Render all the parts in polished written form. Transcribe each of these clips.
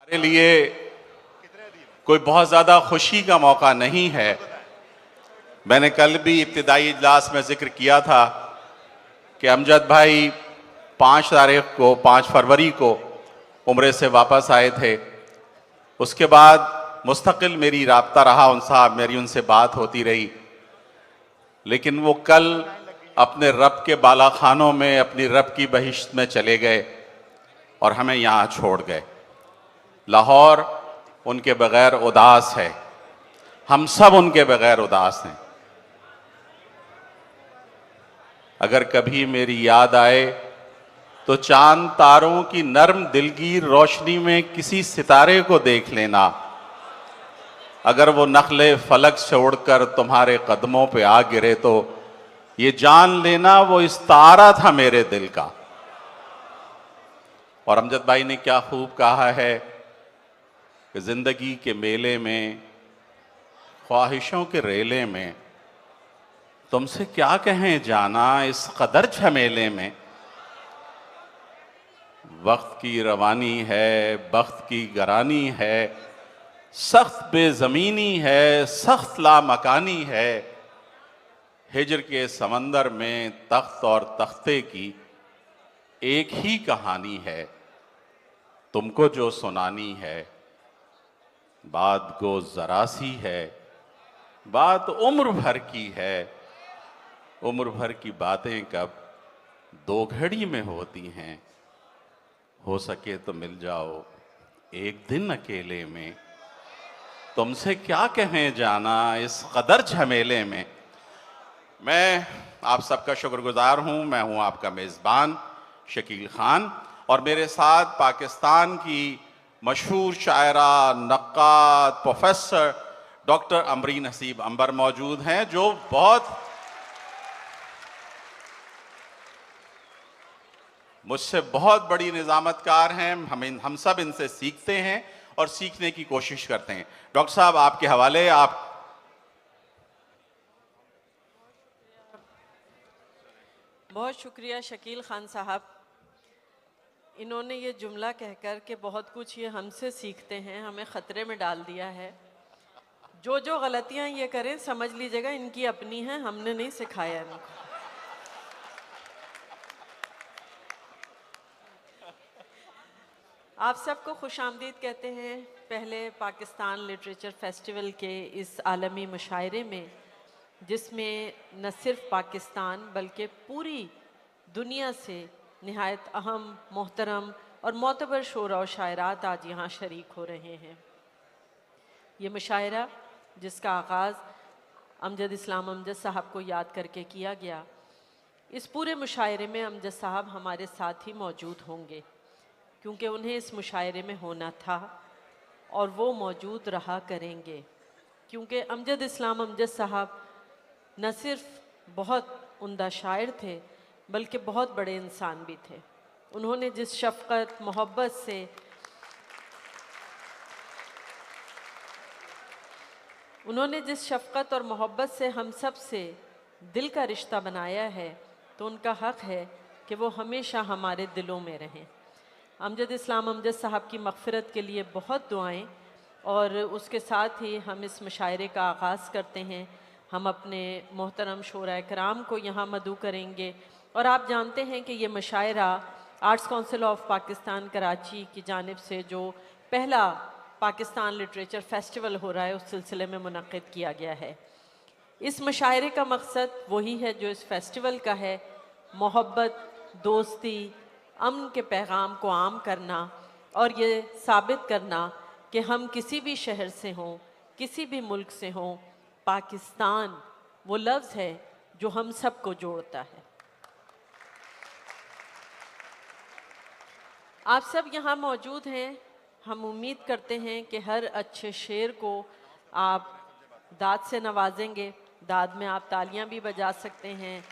मेरे लिए कोई बहुत ज़्यादा खुशी का मौका नहीं है। मैंने कल भी इब्तिदाई इजलास में जिक्र किया था कि अमजद भाई 5 फरवरी को उम्रे से वापस आए थे। उसके बाद मुस्तकिल मेरी राब्ता रहा मेरी उनसे बात होती रही, लेकिन वो कल अपने रब के बालाखानों में, अपनी रब की बहिश्त में चले गए और हमें यहाँ छोड़ गए। लाहौर उनके बगैर उदास है, हम सब उनके बगैर उदास हैं। अगर कभी मेरी याद आए तो चांद तारों की नर्म दिलगीर रोशनी में किसी सितारे को देख लेना। अगर वो नखले फलक से उड़कर तुम्हारे कदमों पे आ गिरे तो ये जान लेना वो इस तारा था मेरे दिल का। और अमजद भाई ने क्या खूब कहा है कि जिंदगी के मेले में, ख्वाहिशों के रेले में, तुमसे क्या कहें जाना इस कदर झमेले में। वक्त की रवानी है, बख्त की गरानी है, सख्त बेजमीनी है, सख्त लामकानी है। हिजर के समंदर में तख्त और तख्ते की एक ही कहानी है, तुमको जो सुनानी है। बात गो जरा सी है, बात उम्र भर की है। उम्र भर की बातें कब 2 घड़ी में होती हैं। हो सके तो मिल जाओ एक दिन अकेले में, तुमसे क्या कहें जाना इस कदर झमेले में। मैं आप सबका शुक्रगुजार हूं। मैं हूं आपका मेज़बान शकील खान, और मेरे साथ पाकिस्तान की मशहूर शायरा, नक्काद, प्रोफेसर डॉक्टर अमरीन हसीब अंबर मौजूद हैं, जो मुझसे बहुत बड़ी निज़ामतकार हैं। हम सब इनसे सीखते हैं और सीखने की कोशिश करते हैं। डॉक्टर साहब, आपके हवाले। आप बहुत शुक्रिया शकील खान साहब। इन्होंने ये जुमला कहकर के बहुत कुछ ये हमसे सीखते हैं, हमें ख़तरे में डाल दिया है। जो जो गलतियां ये करें समझ लीजिएगा इनकी अपनी हैं, हमने नहीं सिखाया इनको। आप सबको खुशामदीद कहते हैं पहले पाकिस्तान लिटरेचर फेस्टिवल के इस आलमी मुशायरे में, जिसमें न सिर्फ पाकिस्तान बल्कि पूरी दुनिया से निहायत अहम, मोहतरम और मोतबर शोरा और शायरात आज यहाँ शरीक हो रहे हैं। ये मुशायरा जिसका आगाज़ अमजद इस्लाम अमजद साहब को याद करके किया गया, इस पूरे मुशायरे में अमजद साहब हमारे साथ ही मौजूद होंगे, क्योंकि उन्हें इस मुशायरे में होना था और वो मौजूद रहा करेंगे। क्योंकि अमजद इस्लाम अमजद साहब न सिर्फ बहुत उम्दा शायर थे बल्कि बहुत बड़े इंसान भी थे। उन्होंने जिस शफ़क़त, मोहब्बत से, और मोहब्बत से हम सब से दिल का रिश्ता बनाया है, तो उनका हक़ है कि वो हमेशा हमारे दिलों में रहें। अमजद इस्लाम अमजद साहब की मग़फ़िरत के लिए बहुत दुआएं, और उसके साथ ही हम इस मुशायरे का आगाज़ करते हैं। हम अपने मोहतरम शोरा कराम को यहाँ मदऊ करेंगे। और आप जानते हैं कि ये मुशायरा arts council of Pakistan Karachi की जानिब से जो पहला पाकिस्तान लिटरेचर फेस्टिवल हो रहा है, उस सिलसिले में मुनक़्क़िद किया गया है। इस मुशायरे का मकसद वही है जो इस फेस्टिवल का है, मोहब्बत, दोस्ती, अमन के पैगाम को आम करना और ये साबित करना कि हम किसी भी शहर से हों, किसी भी मुल्क से हों, पाकिस्तान वो लफ्ज़ है जो हम सबको जोड़ता है। आप सब यहाँ मौजूद हैं। हम उम्मीद करते हैं कि हर अच्छे शेर को आप दाद से नवाजेंगे। दाद में आप तालियां भी बजा सकते हैं,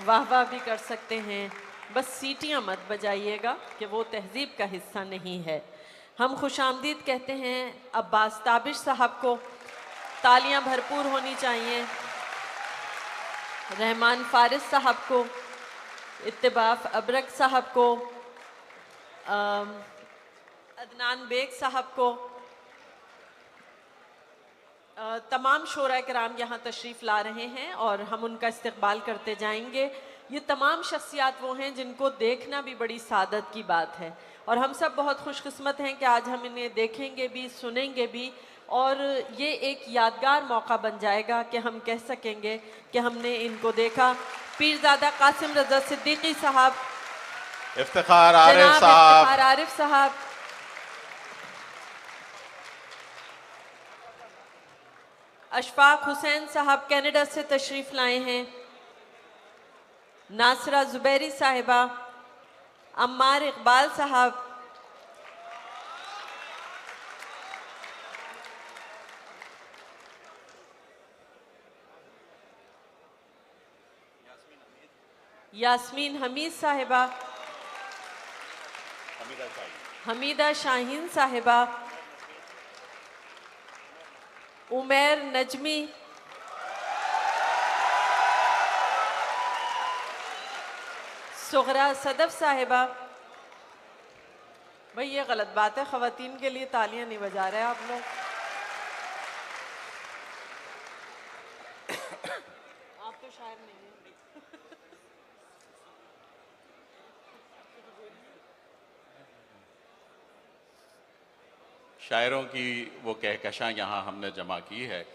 वाह वाह भी कर सकते हैं, बस सीटियां मत बजाइएगा कि वो तहजीब का हिस्सा नहीं है। हम खुशामदीद कहते हैं अब्बास ताबिश साहब को, तालियां भरपूर होनी चाहिए। रहमान फारिस साहब को, इत्तिबाफ अबरक साहब को, अदनान बेग साहब को, तमाम शोरा कराम यहाँ तशरीफ़ ला रहे हैं और हम उनका इस्तकबाल करते जाएंगे। ये तमाम शख्सियात वो हैं जिनको देखना भी बड़ी सादत की बात है और हम सब बहुत खुशकिस्मत हैं कि आज हम इन्हें देखेंगे भी, सुनेंगे भी और ये एक यादगार मौका बन जाएगा कि हम कह सकेंगे कि हमने इनको देखा। पीरज़ादा कासिम रज़ा सिद्दीकी साहब, इफ्तिखार आरिफ जनाब साहब, इफ्तिखार आरिफ साहब, अशफाक हुसैन साहब कनाडा से तशरीफ़ लाए हैं, नासरा जुबैरी साहिबा, अम्मार इकबाल साहब, यास्मीन हमीद साहिबा, हमीदा शाहीन साहिबा, उमैर नजमी, सुगरा सदफ साहिबा। भाई ये गलत बात है, ख़वातीन के लिए तालियां नहीं बजा रहे आप लोग। आप तो शायर नहीं हैं। शायरों की वो कहकशां यहाँ हमने जमा की है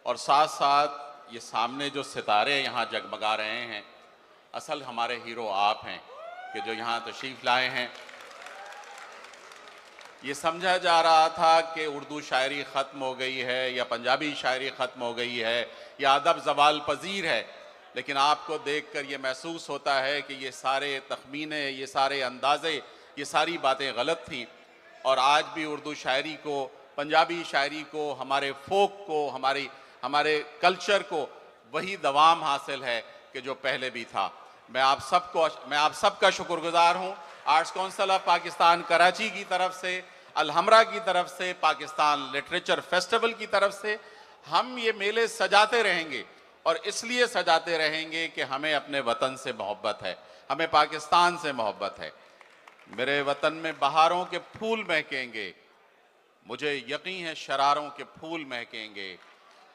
और साथ साथ ये सामने जो सितारे यहाँ जगमगा रहे हैं, असल हमारे हीरो आप हैं कि जो यहाँ तशरीफ़ लाए हैं। ये समझा जा रहा था कि उर्दू शायरी ख़त्म हो गई है या पंजाबी शायरी ख़त्म हो गई है या अदब ज़वाल पजीर है, लेकिन आपको देखकर ये महसूस होता है कि ये सारे तखमीने, ये सारे अंदाज़े, ये सारी बातें गलत थीं और आज भी उर्दू शायरी को, पंजाबी शायरी को, हमारे फोक को, हमारे कल्चर को वही दवाम हासिल है कि जो पहले भी था। मैं आप सबका शुक्रगुजार हूँ। Arts council of Pakistan Karachi की तरफ से, अलहमरा की तरफ से, पाकिस्तान लिटरेचर फेस्टिवल की तरफ से हम ये मेले सजाते रहेंगे और इसलिए सजाते रहेंगे कि हमें अपने वतन से मोहब्बत है, हमें पाकिस्तान से मोहब्बत है। मेरे वतन में बहारों के फूल महकेंगे, मुझे यकीन है शरारों के फूल महकेंगे।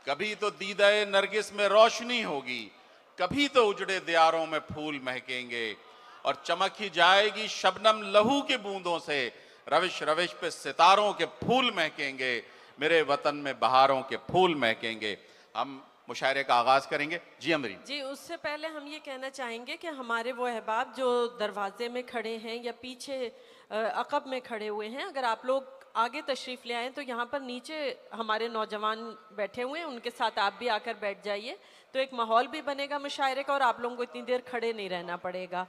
कभी तो दीदाए नरगिस में रोशनी होगी, कभी तो उजड़े दियारों में फूल महकेंगे और चमक ही जाएगी शबनम लहू की बूंदों से, रविश रविश पे सितारों के फूल महकेंगे। मेरे वतन में बहारों के फूल महकेंगे। हम मुशायरे का आगाज करेंगे। जी अमरीन जी, उससे पहले हम ये कहना चाहेंगे कि हमारे वो अहबाब जो दरवाजे में खड़े हैं या पीछे अकब में खड़े हुए हैं, अगर आप लोग आगे तशरीफ़ ले आएँ तो यहाँ पर नीचे हमारे नौजवान बैठे हुए हैं, उनके साथ आप भी आकर बैठ जाइए तो एक माहौल भी बनेगा मुशायरे का और आप लोगों को इतनी देर खड़े नहीं रहना पड़ेगा।